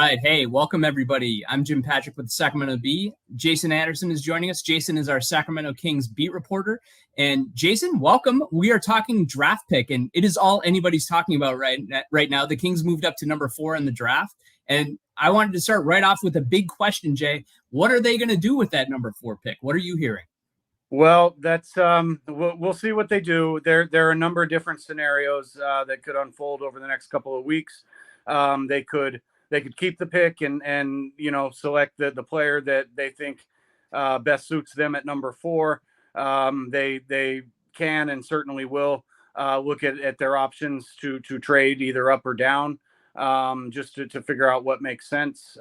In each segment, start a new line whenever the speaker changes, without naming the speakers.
right. Hey, welcome everybody. I'm Jim Patrick with the Sacramento Bee. Jason Anderson is joining us. Jason is our Sacramento Kings beat reporter. And Jason, welcome. We are talking draft pick, and it is all anybody's talking about right now. The Kings moved up to number 4 in the draft. And I wanted to start right off with a big question, Jay. What are they going to do with that number 4 pick? What are you hearing?
Well, that's we'll see what they do. There are a number of different scenarios that could unfold over the next couple of weeks. They could keep the pick and select the player that they think best suits them at number 4. They can and certainly will look at their options to trade either up or down, just to figure out what makes sense.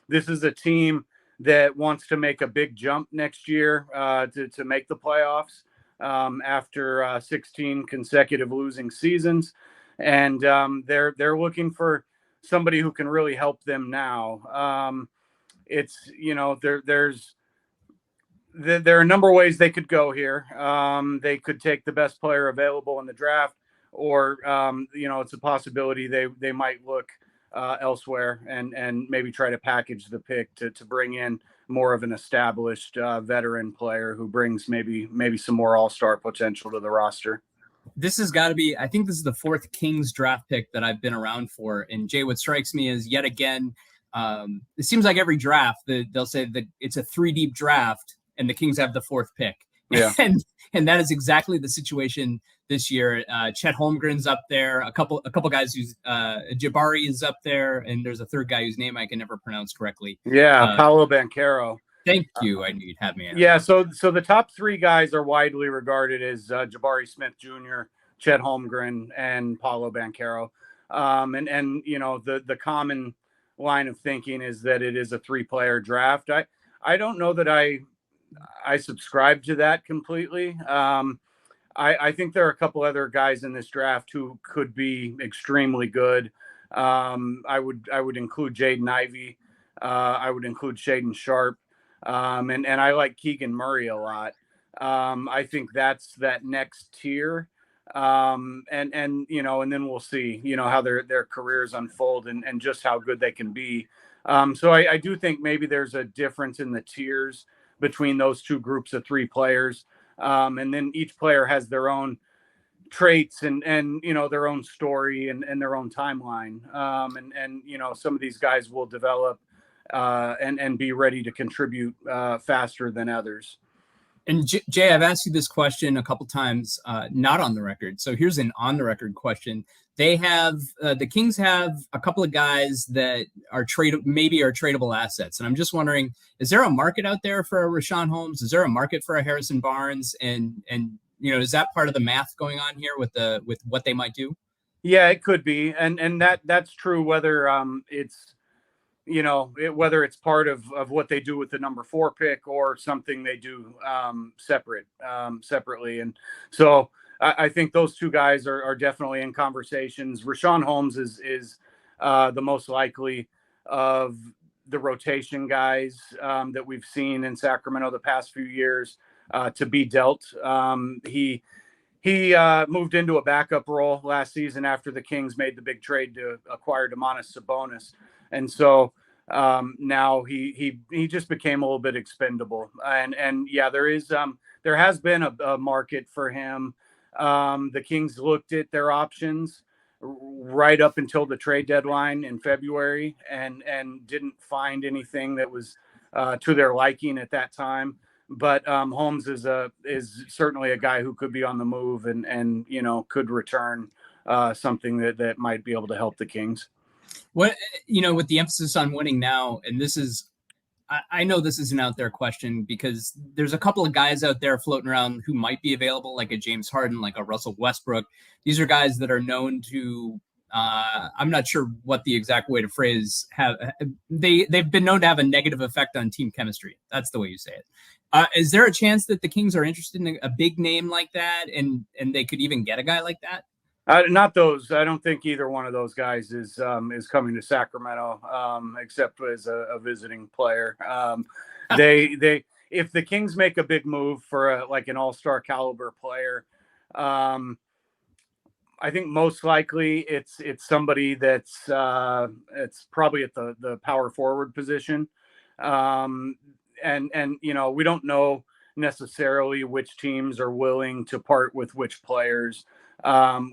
This is a team that wants to make a big jump next year to make the playoffs after 16 consecutive losing seasons, and they're looking for somebody who can really help them now. There are a number of ways they could go here. They could take the best player available in the draft, or it's a possibility they might look elsewhere and maybe try to package the pick to bring in more of an established veteran player who brings maybe some more all-star potential to the roster.
This has got to be, I think this is the 4th Kings draft pick that I've been around for. And Jay, what strikes me is yet again, it seems like every draft they'll say that it's a 3-deep draft and the Kings have the 4th pick.
Yeah.
and that is exactly the situation this year. Chet Holmgren's up there. A couple guys who's Jabari is up there, and there's a third guy whose name I can never pronounce correctly.
Yeah, Paolo Banchero.
Thank you. I knew you'd have me.
Yeah, so the top 3 guys are widely regarded as Jabari Smith Jr., Chet Holmgren, and Paolo Banchero. The common line of thinking is that it is a 3-player draft. I don't know that I subscribe to that completely. I think there are a couple other guys in this draft who could be extremely good. I would include Jaden Ivey. I would include Shaedon Sharpe. And I like Keegan Murray a lot. I think that's that next tier. And then we'll see, how their careers unfold and just how good they can be. So I do think maybe there's a difference in the tiers between those 2 groups of 3 players. And then each player has their own traits and their own story and their own timeline. Some of these guys will develop and be ready to contribute faster than others.
And Jay, I've asked you this question a couple times, not on the record. So here's an on the record question. They have the Kings have a couple of guys that are tradable assets, and I'm just wondering: is there a market out there for a Richaun Holmes? Is there a market for a Harrison Barnes? And is that part of the math going on here with what they might do?
Yeah, it could be, and that's true. Whether it's whether it's part of what they do with the number 4 pick or something they do separately. And so I think those 2 guys are definitely in conversations. Richaun Holmes is the most likely of the rotation guys that we've seen in Sacramento the past few years to be dealt. He moved into a backup role last season after the Kings made the big trade to acquire Domantas Sabonis. And so now he just became a little bit expendable. And yeah, there has been a market for him. The Kings looked at their options right up until the trade deadline in February and didn't find anything that was to their liking at that time. But Holmes is certainly a guy who could be on the move and could return something that might be able to help the Kings.
What, with the emphasis on winning now, and this is, I know this is an out there question because there's a couple of guys out there floating around who might be available, like a James Harden, like a Russell Westbrook. These are guys that are known to, I'm not sure what the exact way to phrase, they've been known to have a negative effect on team chemistry. That's the way you say it. Is there a chance that the Kings are interested in a big name like that and they could even get a guy like that?
Not those. I don't think either one of those guys is coming to Sacramento, except as a visiting player. If the Kings make a big move for like an all-star caliber player, I think most likely it's somebody that's it's probably at the power forward position, um, and we don't know necessarily which teams are willing to part with which players.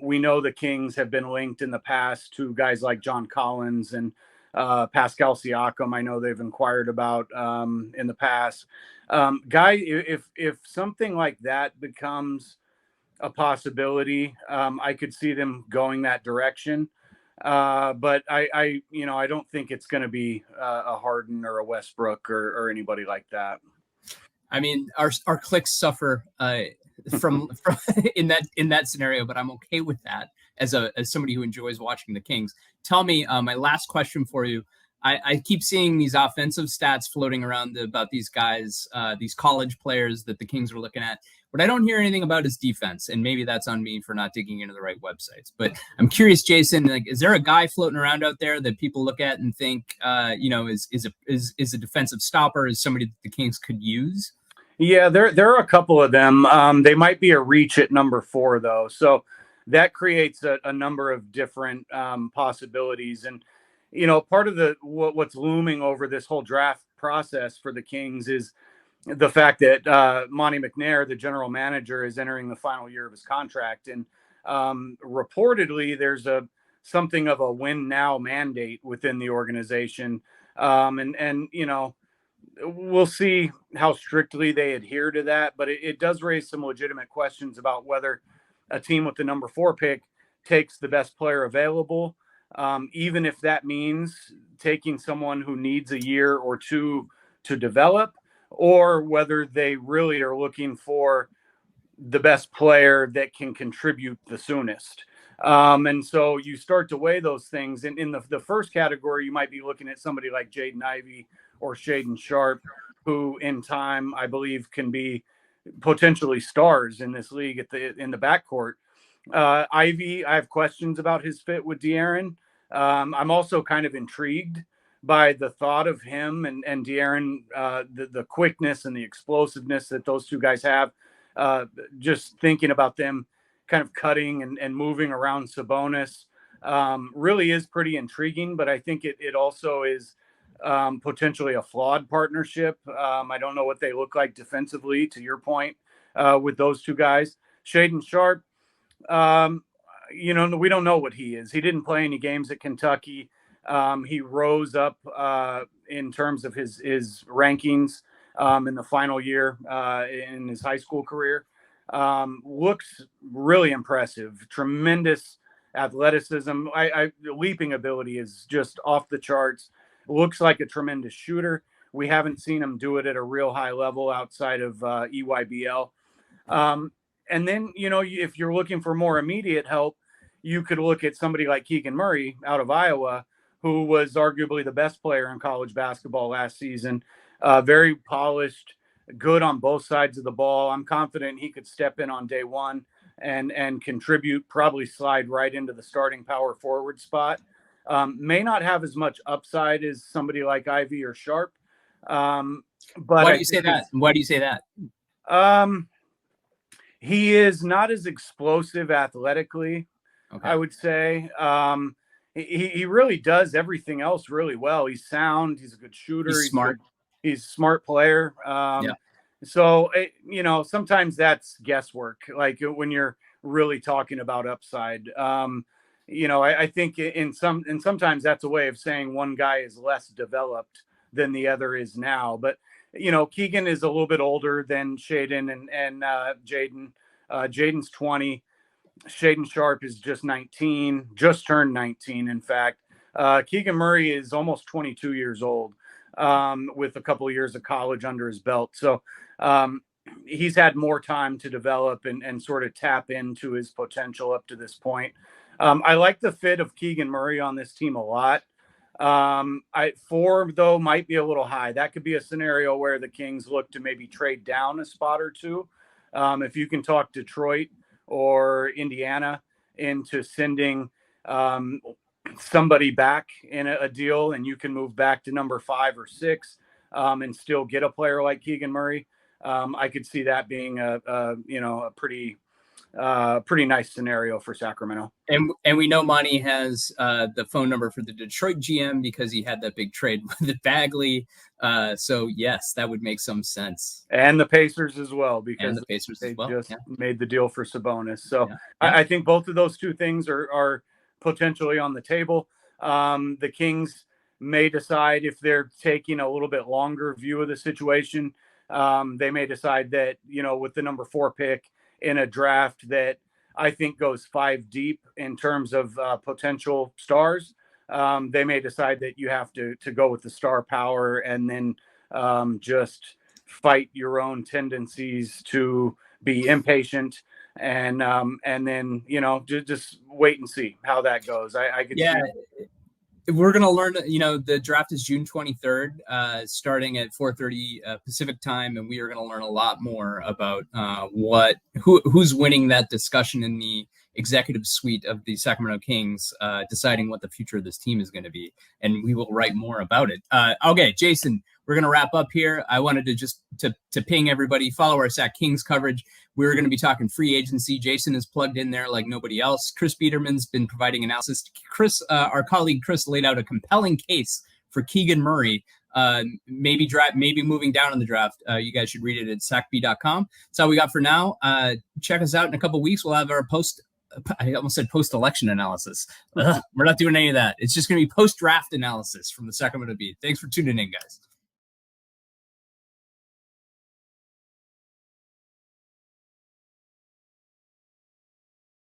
We know the Kings have been linked in the past to guys like John Collins and Pascal Siakam. I know they've inquired about in the past. If something like that becomes a possibility. I could see them going that direction. But I don't think it's going to be a Harden or a Westbrook or anybody like that.
I mean, our clicks suffer from in that scenario, but I'm okay with that as somebody who enjoys watching the Kings. Tell me, my last question for you. I keep seeing these offensive stats floating around about these guys, these college players that the Kings were looking at. What I don't hear anything about is defense, and maybe that's on me for not digging into the right websites. But I'm curious, Jason, like, is there a guy floating around out there that people look at and think, is a defensive stopper, is somebody that the Kings could use?
Yeah, there are a couple of them. They might be a reach at number 4 though, so that creates a number of different possibilities. And part of what's looming over this whole draft process for the Kings is the fact that Monty McNair, the general manager, is entering the final year of his contract, and reportedly there's something of a win now mandate within the organization, and we'll see how strictly they adhere to that, but it does raise some legitimate questions about whether a team with the number 4 pick takes the best player available, even if that means taking someone who needs a year or two to develop, or whether they really are looking for the best player that can contribute the soonest. And so you start to weigh those things. And in the first category, you might be looking at somebody like Jaden Ivey or Shaden Sharp, who in time, I believe, can be potentially stars in this league in the backcourt. Ivy, I have questions about his fit with De'Aaron. I'm also kind of intrigued by the thought of him and De'Aaron, the quickness and the explosiveness that those two guys have. Just thinking about them kind of cutting and moving around Sabonis really is pretty intriguing, but I think it also is potentially a flawed partnership. I don't know what they look like defensively, to your point, with those two guys. Shaden Sharp, we don't know what he is. He didn't play any games at Kentucky. He rose up in terms of his rankings in the final year in his high school career. Looks really impressive. Tremendous athleticism. Leaping ability is just off the charts. Looks like a tremendous shooter. We haven't seen him do it at a real high level outside of EYBL. And then, if you're looking for more immediate help, you could look at somebody like Keegan Murray out of Iowa, who was arguably the best player in college basketball last season. Very polished, good on both sides of the ball. I'm confident he could step in on day one and contribute, probably slide right into the starting power forward spot. May not have as much upside as somebody like Ivy or Sharp. But
why do you say that? Why do you say that?
He is not as explosive athletically,
okay.
I would say. He really does everything else really well. He's sound. He's a good shooter.
He's smart.
He's a smart player. So, sometimes that's guesswork, like when you're really talking about upside. I think sometimes that's a way of saying one guy is less developed than the other is now. But, Keegan is a little bit older than Shaden and Jaden. Jaden's 20. Shaden Sharp is just 19, just turned 19, in fact. Keegan Murray is almost 22 years old with a couple of years of college under his belt. So he's had more time to develop and sort of tap into his potential up to this point. I like the fit of Keegan Murray on this team a lot. 4, though, might be a little high. That could be a scenario where the Kings look to maybe trade down a spot or two. If you can talk Detroit or Indiana into sending somebody back in a deal, and you can move back to number 5 or 6 and still get a player like Keegan Murray. I could see that being a pretty pretty nice scenario for Sacramento.
And we know Monty has the phone number for the Detroit GM because he had that big trade with Bagley. So yes, that would make some sense.
And the Pacers as well, because
the Pacers
they
as well.
just made the deal for Sabonis. So
Yeah.
I think both of those two things are potentially on the table. The Kings may decide, if they're taking a little bit longer view of the situation, they may decide that, with the number 4 pick in a draft that I think goes 5 deep in terms of potential stars, they may decide that you have to go with the star power and then just fight your own tendencies to be impatient and then just wait and see how that goes. I could see.
We're going to learn, the draft is June 23rd, starting at 4:30 Pacific time. And we are going to learn a lot more about who's winning that discussion in the executive suite of the Sacramento Kings, deciding what the future of this team is going to be. And we will write more about it. Okay, Jason, we're going to wrap up here. I wanted to just to ping everybody, follow our Sac Kings coverage. We're going to be talking free agency. Jason is plugged in there like nobody else. Chris Biederman's been providing analysis. Chris, our colleague Chris, laid out a compelling case for Keegan Murray, maybe moving down in the draft. You guys should read it at sacbee.com. That's all we got for now. Check us out in a couple of weeks. We'll have our I almost said post-election analysis. We're not doing any of that. It's just going to be post-draft analysis from the Sacramento Bee. Thanks for tuning in, guys.